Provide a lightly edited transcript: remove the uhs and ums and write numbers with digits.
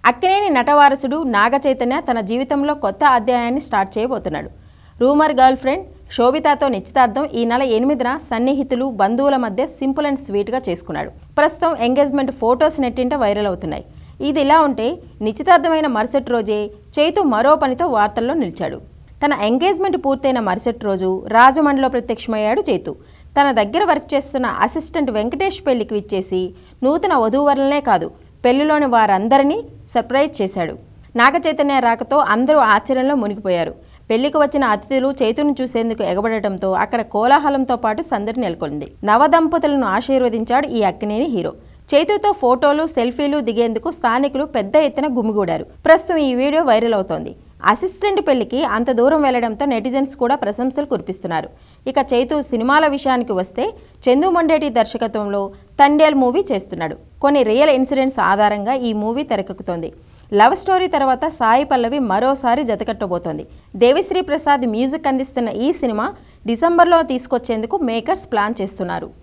అక్కినేని నటవారసుడు నాగ చైతన్య తన జీవితంలో కొత్త అధ్యాయాన్ని స్టార్ట్ చేయబోతున్నాడు. రూమర్ గర్ల్ ఫ్రెండ్ శోభితాతో నిశ్చితార్థం ఈ నెల 8న సన్నిహితులు బంధువుల మధ్య సింపుల్ అండ్ స్వీట్గా చేసుకున్నాడు. ప్రస్తుతం ఎంగేజ్మెంట్ ఫొటోస్ నెట్టింట వైరల్ అవుతున్నాయి. ఇది ఇలా ఉంటే నిశ్చితార్థమైన మరుసటి రోజే చైతు మరో పనితో వార్తల్లో నిలిచాడు. తన ఎంగేజ్మెంట్ పూర్తయిన మరుసటి రోజు రాజమండ్రిలో ప్రత్యక్షమయ్యాడు చైతు. తన దగ్గర వర్క్ చేస్తున్న అసిస్టెంట్ వెంకటేష్ పెళ్లికి విచ్చేసి నూతన వధూవరులనే కాదు పెళ్లిలోని వారందరినీ సర్ప్రైజ్ చేశాడు. నాగ చైతన్య రాకతో అందరూ ఆశ్చర్యంలో మునిగిపోయారు. పెళ్లికి వచ్చిన అతిథులు చైతును చూసేందుకు ఎగబడటంతో అక్కడ కోలాహలంతో పాటు సందడి నెలకొంది. నవదంపతులను ఆశీర్వదించాడు ఈ అక్కినేని హీరో. చైతుతో ఫోటోలు సెల్ఫీలు దిగేందుకు స్థానికులు పెద్ద ఎత్తున గుమిగూడారు. ప్రస్తుతం ఈ వీడియో వైరల్ అవుతోంది. అసిస్టెంట్ పెళ్లికి అంత దూరం వెళ్లడంతో నెటిజన్స్ కూడా ప్రశంసలు కురిపిస్తున్నారు. ఇక చైతు సినిమాల విషయానికి వస్తే చందు మొండేటి దర్శకత్వంలో తండేల్ మూవీ చేస్తున్నాడు. కొన్ని రియల్ ఇన్సిడెంట్స్ ఆధారంగా ఈ మూవీ తెరకెక్కుతోంది. లవ్ స్టోరీ తర్వాత సాయి పల్లవి మరోసారి జతకట్టబోతోంది. దేవిశ్రీ ప్రసాద్ మ్యూజిక్ అందిస్తున్న ఈ సినిమా డిసెంబర్లో తీసుకొచ్చేందుకు మేకర్స్ ప్లాన్ చేస్తున్నారు.